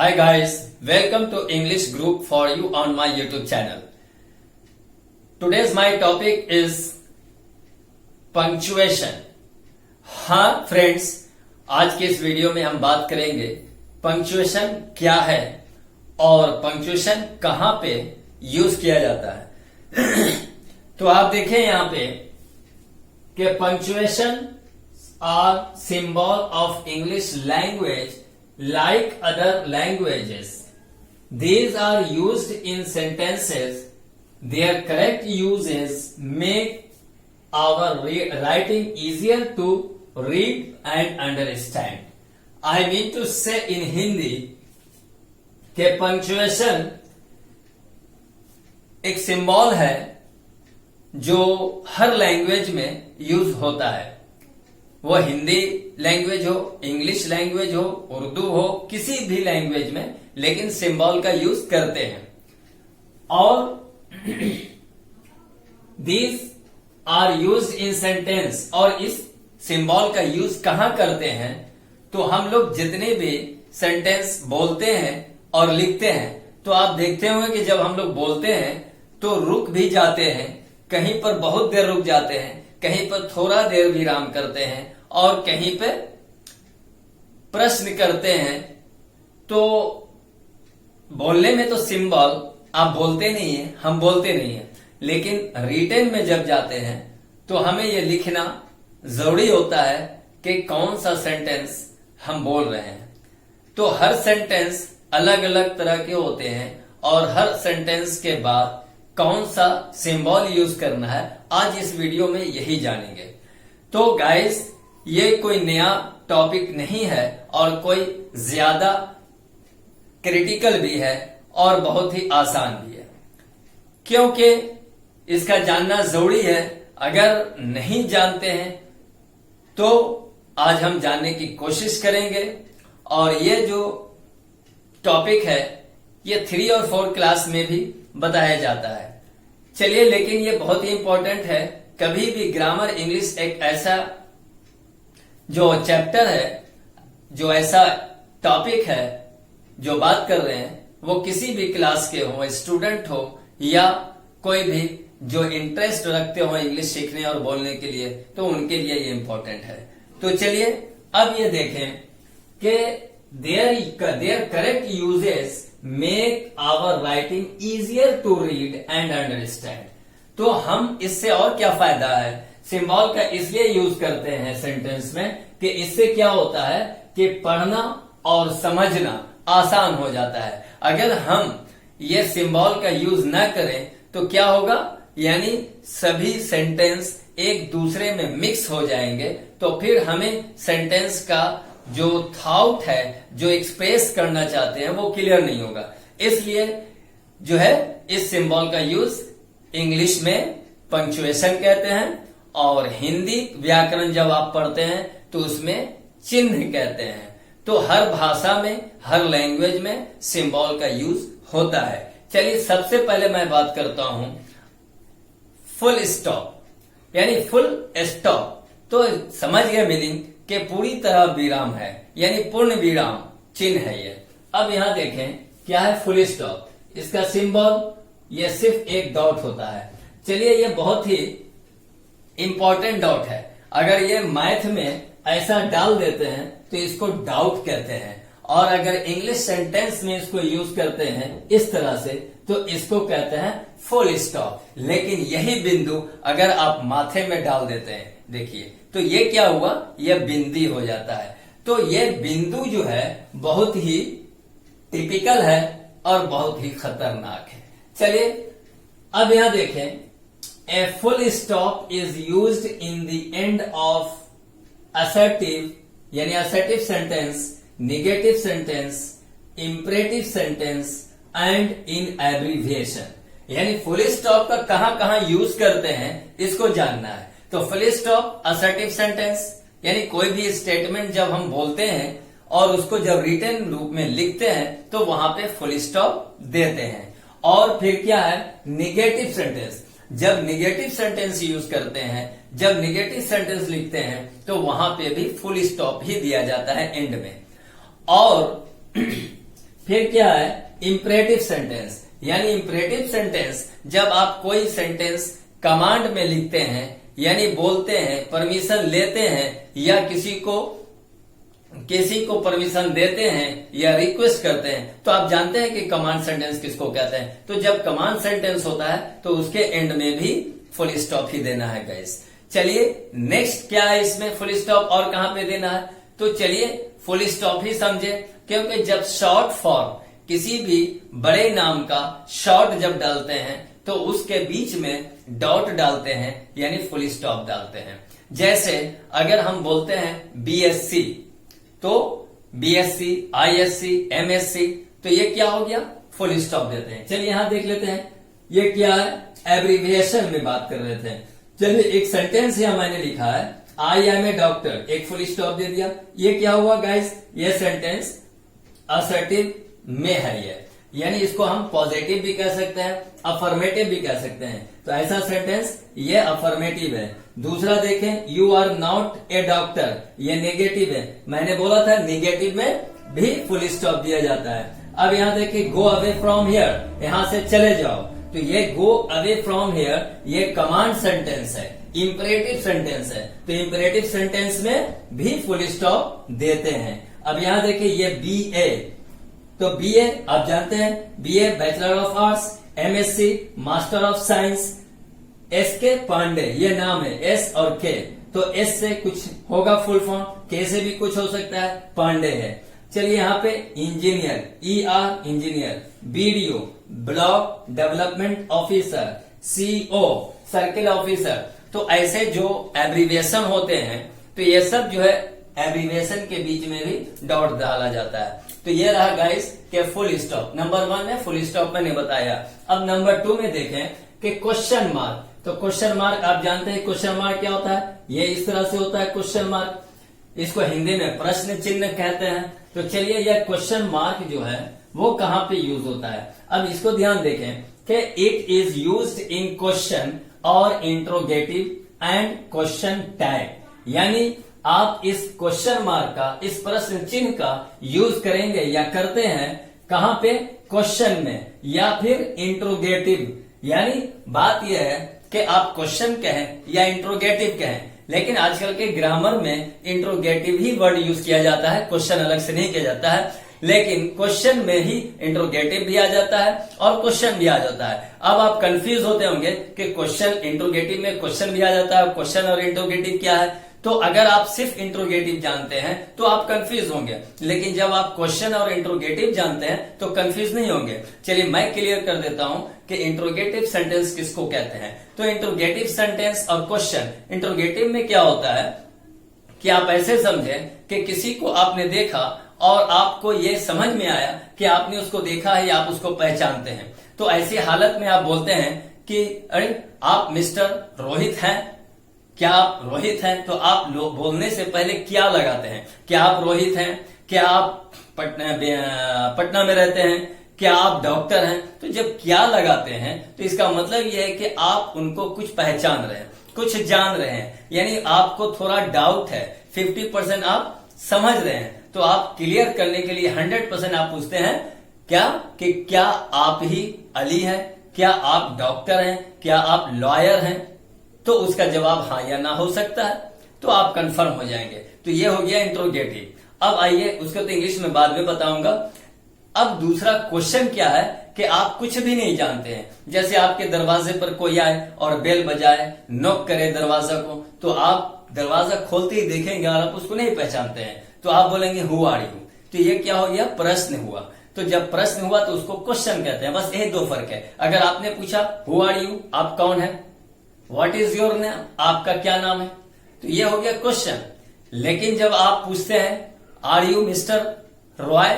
Hi guys, welcome to English group for you on my YouTube channel. Today's my topic is punctuation. हाँ friends, आज के इस video में हम बात करेंगे पंक्चुएशन क्या है और पंक्चुएशन कहाँ पे यूज किया जाता है। तो आप देखें यहाँ पे कि punctuation are symbol of English language like other languages. These are used in sentences. Their correct uses make our writing easier to read and understand. I mean to say in Hindi कि punctuation एक symbol है जो हर language में use होता है, वो Hindi language हो, English language हो, उर्दू हो, किसी भी लैंग्वेज में, लेकिन सिंबल का यूज करते हैं। और these are use in sentence. और इस सिंबल का यूज कहां करते हैं? तो हम लोग जितने भी सेंटेंस बोलते हैं और लिखते हैं, तो आप देखते होंगे कि जब हम लोग बोलते हैं तो रुक भी जाते हैं, कहीं पर बहुत देर रुक जाते हैं, कहीं पर थोड़ा देर विराम करते हैं और कहीं पे प्रश्न करते हैं। तो बोलने में तो सिंबल आप बोलते नहीं है, हम बोलते नहीं है, लेकिन रिटन में जब जाते हैं तो हमें यह लिखना जरूरी होता है कि कौन सा सेंटेंस हम बोल रहे हैं। तो हर सेंटेंस अलग अलग तरह के होते हैं और हर सेंटेंस के बाद कौन सा सिंबल यूज करना है, आज इस वीडियो में यही जानेंगे। तो गाइस, ये कोई नया टॉपिक नहीं है और कोई ज्यादा क्रिटिकल भी है और बहुत ही आसान भी है, क्योंकि इसका जानना जरूरी है। अगर नहीं जानते हैं तो आज हम जानने की कोशिश करेंगे। और ये जो टॉपिक है ये 3 और 4 क्लास में भी बताया जाता है। चलिए, लेकिन ये बहुत ही इंपॉर्टेंट है। कभी भी ग्रामर इंग्लिश एक ऐसा जो चैप्टर है, जो ऐसा टॉपिक है जो बात कर रहे हैं, वो किसी भी क्लास के हो, स्टूडेंट हो या कोई भी जो इंटरेस्ट रखते हो इंग्लिश सीखने और बोलने के लिए, तो उनके लिए ये इंपॉर्टेंट है। तो चलिए अब ये देखें कि their correct uses make our writing easier to read and understand. तो हम इससे और क्या फायदा है, सिंबल का इसलिए यूज करते हैं सेंटेंस में कि इससे क्या होता है कि पढ़ना और समझना आसान हो जाता है। अगर हम ये सिंबल का यूज न करें तो क्या होगा, यानी सभी सेंटेंस एक दूसरे में मिक्स हो जाएंगे, तो फिर हमें सेंटेंस का जो थॉट है, जो एक्सप्रेस करना चाहते हैं, वो क्लियर नहीं होगा। इसलिए जो है इस सिंबल का यूज इंग्लिश में पंक्चुएशन कहते हैं और हिंदी व्याकरण जब आप पढ़ते हैं तो उसमें चिन्ह कहते हैं। तो हर भाषा में, हर लैंग्वेज में सिंबल का यूज होता है। चलिए, सबसे पहले मैं बात करता हूं फुल स्टॉप, यानी फुल स्टॉप। तो समझ गए मीनिंग कि पूरी तरह विराम है, यानी पूर्ण विराम चिन्ह है ये। अब यहां देखें क्या है फुल स्टॉप। इसका सिंबल ये सिर्फ एक डॉट होता है। चलिए, ये बहुत ही इंपॉर्टेंट डॉट है। अगर ये मैथ में ऐसा डाल देते हैं तो इसको डाउट कहते हैं, और अगर इंग्लिश सेंटेंस में इसको यूज करते हैं इस तरह से तो इसको कहते हैं फुल स्टॉप। लेकिन यही बिंदु अगर आप माथे में डाल देते हैं, देखिए, तो ये क्या हुआ, ये बिंदी हो जाता है। तो ये बिंदु जो है बहुत ही टिपिकल है और बहुत ही खतरनाक है। चलिए अब यहां देखें, a full stop is used in the end of assertive, यानी assertive sentence, negative sentence, imperative sentence and in abbreviation. यानी फुल स्टॉप का कहां कहां यूज करते हैं इसको जानना है। तो फुल स्टॉप असर्टिव सेंटेंस, यानी कोई भी स्टेटमेंट जब हम बोलते हैं और उसको जब रिटन रूप में लिखते हैं तो वहां पे फुल स्टॉप देते हैं। और फिर क्या है निगेटिव सेंटेंस, जब निगेटिव सेंटेंस यूज करते हैं, जब निगेटिव सेंटेंस लिखते हैं तो वहां पे भी फुल स्टॉप ही दिया जाता है एंड में। और फिर क्या है, इंपरेटिव सेंटेंस। यानी इंपरेटिव सेंटेंस जब आप कोई सेंटेंस कमांड में लिखते हैं, यानी बोलते हैं, परमिशन लेते हैं, या किसी को परमिशन देते हैं या रिक्वेस्ट करते हैं, तो आप जानते हैं कि कमांड सेंटेंस किसको कहते हैं। तो जब कमांड सेंटेंस होता है तो उसके एंड में भी फुल स्टॉप ही देना है गाइस। चलिए नेक्स्ट क्या है इसमें फुल स्टॉप और कहां पे देना है, तो चलिए फुल स्टॉप ही समझे। क्योंकि जब शॉर्ट फॉर्म किसी भी बड़े नाम का शॉर्ट जब डालते हैं तो उसके बीच में डॉट डालते हैं, यानी फुल स्टॉप डालते हैं। जैसे अगर हम बोलते हैं बीएससी, तो बीएससी, आईएससी, एमएससी, तो ये क्या हो गया, फुल स्टॉप देते हैं। चलिए यहां देख लेते हैं ये क्या है, एब्रीविएशन में बात कर रहे थे। चलिए एक सेंटेंस यहां मैंने लिखा है, आई एम ए डॉक्टर, एक फुल स्टॉप दे दिया। ये क्या हुआ गाइस, ये सेंटेंस असर्टिव में है ये, यानी इसको हम पॉजिटिव भी कह सकते हैं, अफर्मेटिव भी कह सकते हैं। तो ऐसा सेंटेंस ये अफर्मेटिव है। दूसरा देखें, you are not a doctor, ये नेगेटिव है। मैंने बोला था नेगेटिव में भी फुल स्टॉप दिया जाता है। अब यहाँ देखिए, गो अवे फ्रॉम हियर, यहां से चले जाओ, तो ये गो अवे फ्रॉम हियर ये कमांड सेंटेंस है, इंपरेटिव सेंटेंस है। तो इंपरेटिव सेंटेंस में भी फुल स्टॉप देते हैं। अब यहाँ देखिए ये बीए, तो बीए आप जानते हैं, BA bachelor of arts, MSc master of science. S के पांडे ये नाम है, एस और के, तो एस से कुछ होगा फुल फॉर्म, के से भी कुछ हो सकता है, पांडे है। चलिए यहाँ पे engineer, ER engineer, BDO block development officer, CO circle officer. तो ऐसे जो एब्रीविएशन होते हैं, तो ये सब जो है एब्रीविएशन के बीच में भी डॉट डाला जाता है। तो ये रहा गाइस के फुल स्टॉप। नंबर 1 में फुल स्टॉप मैंने बताया। अब नंबर 2 में देखें कि क्वेश्चन मार्क। तो क्वेश्चन मार्क आप जानते हैं, क्वेश्चन मार्क क्या होता है, ये इस तरह से होता है क्वेश्चन मार्क, इसको हिंदी में प्रश्न चिन्ह कहते हैं। तो चलिए यह क्वेश्चन मार्क जो है वो कहां पे यूज होता है। अब इसको ध्यान देखें कि it is used in question और इंट्रोगेटिव एंड क्वेश्चन टैग, यानी आप इस क्वेश्चन मार्क का, इस प्रश्न चिन्ह का यूज करेंगे या करते हैं कहां पे, क्वेश्चन में या फिर इंट्रोगेटिव। यानी बात यह है कि आप क्वेश्चन कहें या इंट्रोगेटिव कहें, लेकिन आजकल के ग्रामर में इंट्रोगेटिव ही वर्ड यूज किया जाता है, क्वेश्चन अलग से नहीं किया जाता है। लेकिन क्वेश्चन में ही इंट्रोगेटिव भी आ जाता है और क्वेश्चन भी आ जाता है। अब आप कंफ्यूज होते होंगे कि क्वेश्चन इंट्रोगेटिव में क्वेश्चन भी आ जाता है, क्वेश्चन और इंट्रोगेटिव क्या है। तो अगर आप सिर्फ इंट्रोगेटिव जानते हैं तो आप कंफ्यूज होंगे, लेकिन जब आप क्वेश्चन और इंट्रोगेटिव जानते हैं तो कंफ्यूज नहीं होंगे। चलिए मैं क्लियर कर देता हूं कि इंट्रोगेटिव सेंटेंस किसको कहते हैं। तो इंट्रोगेटिव सेंटेंस और क्वेश्चन, इंट्रोगेटिव में क्या होता है कि आप ऐसे समझें कि किसी को आपने देखा और आपको ये समझ में आया कि आपने उसको देखा है या आप उसको पहचानते हैं। तो ऐसी हालत में आप बोलते हैं कि अरे आप मिस्टर रोहित हैं, क्या आप रोहित हैं। तो आप बोलने से पहले क्या लगाते हैं, क्या आप रोहित हैं, क्या आप पटना में रहते हैं, क्या आप डॉक्टर हैं। तो जब क्या लगाते हैं तो इसका मतलब यह है कि आप उनको कुछ पहचान रहे हैं, कुछ जान रहे हैं, यानी आपको थोड़ा डाउट है, 50% आप समझ रहे हैं। तो आप क्लियर करने के लिए 100% आप पूछते हैं क्या, कि क्या आप ही अली हैं, क्या आप डॉक्टर हैं, क्या आप लॉयर हैं। तो उसका जवाब हाँ या ना हो सकता है, तो आप कंफर्म हो जाएंगे। तो ये हो गया इंट्रोगेटिव। अब आइए, उसको तो इंग्लिश में बाद में बताऊंगा। अब दूसरा क्वेश्चन क्या है कि आप कुछ भी नहीं जानते हैं। जैसे आपके दरवाजे पर कोई आए और बेल बजाए, नॉक करे दरवाजा को, तो आप दरवाजा खोलते ही देखेंगे और आप उसको नहीं पहचानते हैं, तो आप बोलेंगे हु आर यू। तो ये क्या हो गया, प्रश्न हुआ। तो जब प्रश्न हुआ तो उसको क्वेश्चन कहते हैं। बस यही 2 फर्क है। अगर आपने पूछा हु आर यू, आप कौन है, व्हाट इज योर नेम, आपका क्या नाम है, तो ये हो गया क्वेश्चन। लेकिन जब आप पूछते हैं आर यू मिस्टर रॉय,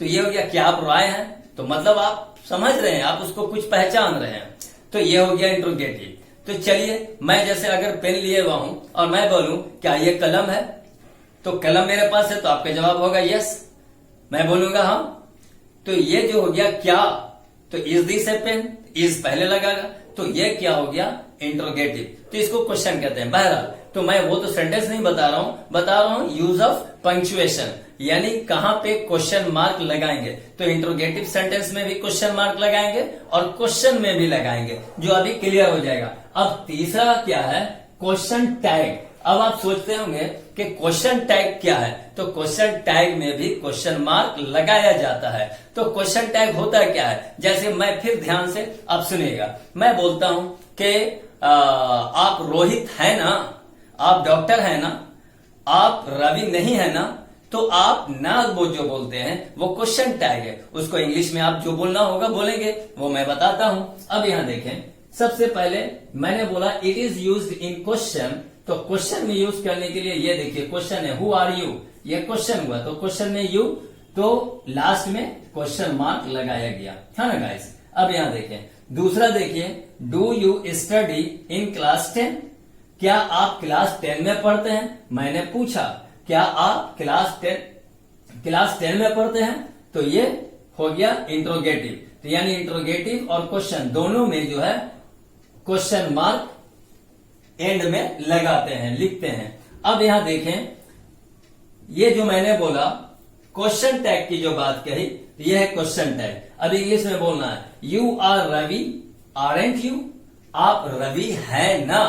तो ये हो गया क्या आप रॉय हैं, तो मतलब आप समझ रहे हैं, आप उसको कुछ पहचान रहे हैं। तो ये हो गया इंट्रोगेटिव। तो चलिए, मैं जैसे अगर पेन लिए हुआ हूं और मैं बोलूं क्या ये कलम है, तो कलम मेरे पास है, तो आपका जवाब होगा यस। मैं बोलूंगा हाँ, तो ये जो हो गया क्या, तो is this a pen, is पहले लगागा, तो ये क्या हो गया, इंट्रोगेटिव। तो इसको क्वेश्चन कहते हैं। बहरहाल, तो मैं वो तो सेंटेंस नहीं बता रहा हूं यूज ऑफ पंक्चुएशन। यानी कहां पे क्वेश्चन मार्क लगाएंगे। तो इंट्रोगेटिव सेंटेंस में भी क्वेश्चन मार्क लगाएंगे और क्वेश्चन में भी लगाएंगे, जो अभी क्लियर हो जाएगा। अब तीसरा क्या है, क्वेश्चन टैग। अब आप सोचते होंगे कि क्वेश्चन टैग क्या है, तो क्वेश्चन टैग में भी क्वेश्चन मार्क लगाया जाता है। तो क्वेश्चन टैग होता क्या है, जैसे मैं फिर ध्यान से आप सुनिएगा, मैं बोलता हूं कि आप रोहित है ना, आप डॉक्टर है ना, आप रवि नहीं है ना, तो आप ना वो जो बोलते हैं वो क्वेश्चन टैग है। उसको इंग्लिश में आप जो बोलना होगा बोलेंगे, वो मैं बताता हूं। अब यहां देखें, सबसे पहले मैंने बोला it is used in question, तो क्वेश्चन में यूज करने के लिए ये देखिए क्वेश्चन है हु आर यू, ये क्वेश्चन हुआ, तो क्वेश्चन में यू, तो लास्ट में क्वेश्चन मार्क लगाया गया, है ना गाइस। अब यहां देखें, दूसरा देखिए, do you study in class 10, क्या आप क्लास 10 में पढ़ते हैं, मैंने पूछा क्या आप क्लास 10 में पढ़ते हैं, तो ये हो गया इंट्रोगेटिव। तो यानी इंट्रोगेटिव और क्वेश्चन दोनों में जो है क्वेश्चन मार्क एंड में लगाते हैं, लिखते हैं। अब यहां देखें, ये जो मैंने बोला क्वेश्चन टैग की जो बात कही, ये है क्वेश्चन टैग। अब इंग्लिश में बोलना है you are Ravi aren't you, आप रवि है ना।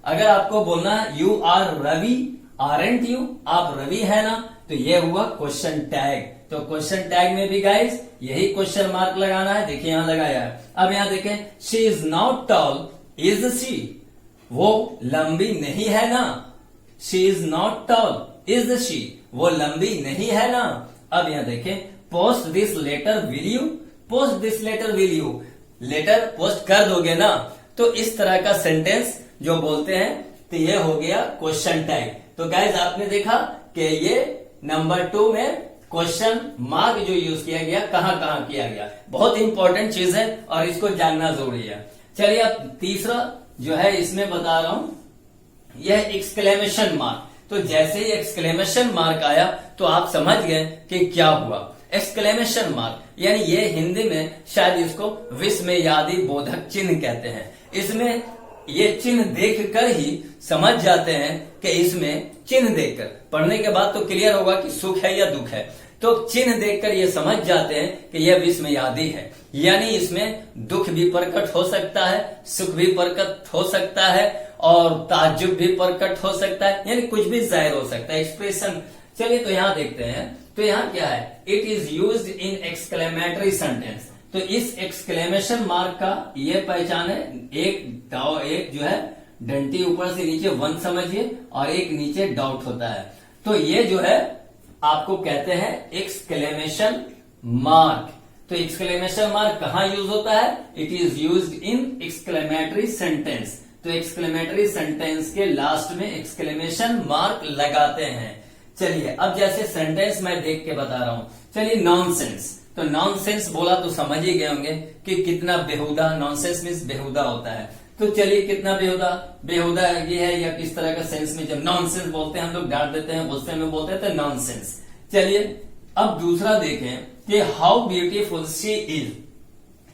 अगर आपको बोलना है you are Ravi aren't you, आप रवि है ना, तो ये हुआ क्वेश्चन टैग। तो क्वेश्चन टैग में भी गाइस यही क्वेश्चन मार्क लगाना है, देखिए यहां लगाया है। अब यहां देखें, she is not tall is she, वो लंबी नहीं है ना, she is not tall is she, वो लंबी नहीं है ना। अब यहां देखें, post this letter will you, post this letter will you, letter post कर दोगे ना। तो इस तरह का सेंटेंस जो बोलते हैं, तो ये हो गया क्वेश्चन टैग। तो गाइज आपने देखा कि ये नंबर 2 में क्वेश्चन मार्क जो यूज किया गया, कहां कहां किया गया, बहुत इंपॉर्टेंट चीज है और इसको जानना जरूरी है। चलिए अब तीसरा जो है इसमें बता रहा हूं, यह एक्सक्लेमेशन मार्क। तो जैसे ही एक्सक्लेमेशन मार्क आया तो आप समझ गए कि क्या हुआ। एक्सक्लेमेशन मार्क यानी ये हिंदी में शायद इसको विस्मयादि बोधक चिन्ह कहते हैं। इसमें ये चिन्ह देखकर ही समझ जाते हैं कि इसमें चिन्ह देखकर, पढ़ने के बाद तो क्लियर होगा कि सुख है या दुख है, तो चिन्ह देखकर ये समझ जाते हैं कि यह विस्मयादि है, यानी इसमें दुख भी प्रकट हो सकता है, सुख भी प्रकट हो सकता है और ताज्जुब भी प्रकट हो सकता है, यानी कुछ भी जाहिर हो सकता है, एक्सप्रेशन। चलिए तो यहां देखते हैं, तो यहां क्या है, it is used in exclamatory sentence. तो इस एक्सक्लेमेशन मार्क का ये पहचान है, एक जो है डंटी ऊपर से नीचे 1 समझिए और एक नीचे डॉट होता है, तो ये जो है आपको कहते हैं एक्सक्लेमेशन मार्क। तो एक्सक्लेमेशन मार्क कहां यूज होता है, it is used in exclamatory sentence. तो एक्सक्लेमेटरी सेंटेंस के लास्ट में एक्सक्लेमेशन मार्क लगाते हैं। चलिए अब जैसे सेंटेंस मैं देख के बता रहा हूं, चलिए नॉनसेंस। तो नॉनसेंस बोला तो समझ ही गए होंगे कि कितना बेहुदा, नॉनसेंस मीन्स बेहुदा होता है। तो चलिए कितना बेहुदा, बेहुदा ये है या किस तरह का सेंस में जब नॉनसेंस बोलते हैं हम लोग डांट देते हैं, गुस्से में बोलते हैं तो नॉनसेंस। चलिए अब दूसरा देखें कि हाउ ब्यूटीफुल शी इज।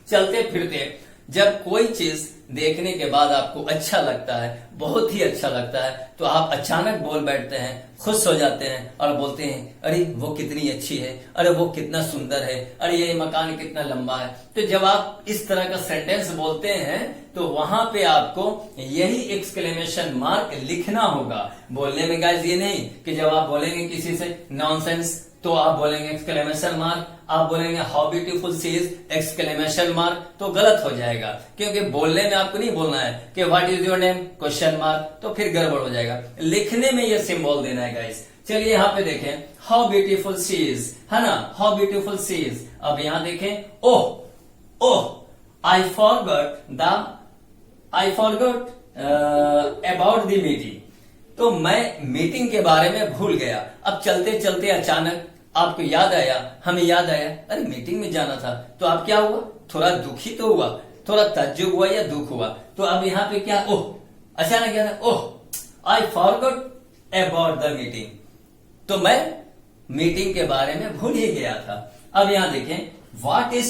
चलते फिरते जब कोई चीज देखने के बाद आपको अच्छा लगता है, बहुत ही अच्छा लगता है, तो आप अचानक बोल बैठते हैं, खुश हो जाते हैं और बोलते हैं अरे वो कितनी अच्छी है, अरे वो कितना सुंदर है, अरे ये मकान कितना लंबा है। तो जब आप इस तरह का सेंटेंस बोलते हैं तो वहां पे आपको यही एक्सक्लेमेशन मार्क लिखना होगा। बोलने में गाइस ये नहीं कि जब आप बोलेंगे किसी से नॉनसेंस तो आप बोलेंगे एक्सक्लेमेशन मार्क, आप बोलेंगे how beautiful she is exclamation mark, तो गलत हो जाएगा, क्योंकि बोलने में आपको नहीं बोलना है कि what is your name question mark, तो फिर गड़बड़ हो जाएगा। लिखने में ये सिंबल देना है गाइस। चलिए यहाँ पे देखें हाउ ब्यूटीफुल शी इज, है ना, हाउ ब्यूटीफुल शी इज। अब यहाँ देखें oh oh I forgot about the meeting. तो मैं मीटिंग के बारे में भूल गया। अब चलते चलते अचानक आपको याद आया, हमें याद आया अरे मीटिंग में जाना था, तो आप क्या हुआ, थोड़ा दुखी तो हुआ, थोड़ा ताज्जुब हुआ या दुख हुआ। तो अब यहाँ पे क्या, ओह अचानक क्या था, oh I forgot about the meeting, तो मैं मीटिंग के बारे में भूल ही गया था। अब यहां देखें what a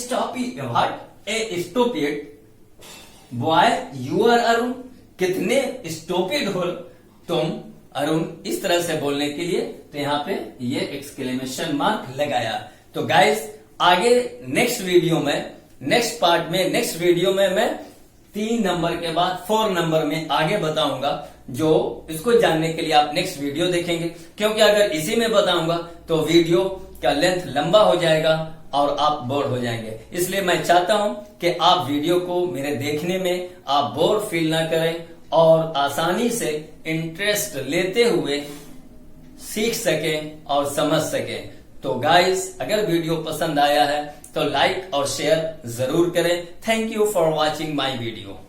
stupid boy you are Arun, कितने स्टूपिड हो तुम अरुण इस तरह से बोलने के लिए, तो यहाँ पे ये एक्सक्लेमेशन मार्क लगाया। तो गाइस आगे नेक्स्ट वीडियो में, नेक्स्ट पार्ट में, नेक्स्ट वीडियो में मैं 3 नंबर के बाद 4 नंबर में आगे बताऊंगा, जो इसको जानने के लिए आप नेक्स्ट वीडियो देखेंगे, क्योंकि अगर इसी में बताऊंगा तो वीडियो का लेंथ लंबा हो जाएगा और आप बोर हो जाएंगे। इसलिए मैं चाहता हूं कि आप वीडियो को मेरे देखने में आप बोर फील ना करें और आसानी से इंटरेस्ट लेते हुए सीख सकें और समझ सकें। तो गाइस अगर वीडियो पसंद आया है तो लाइक और शेयर जरूर करें। Thank you for watching my video.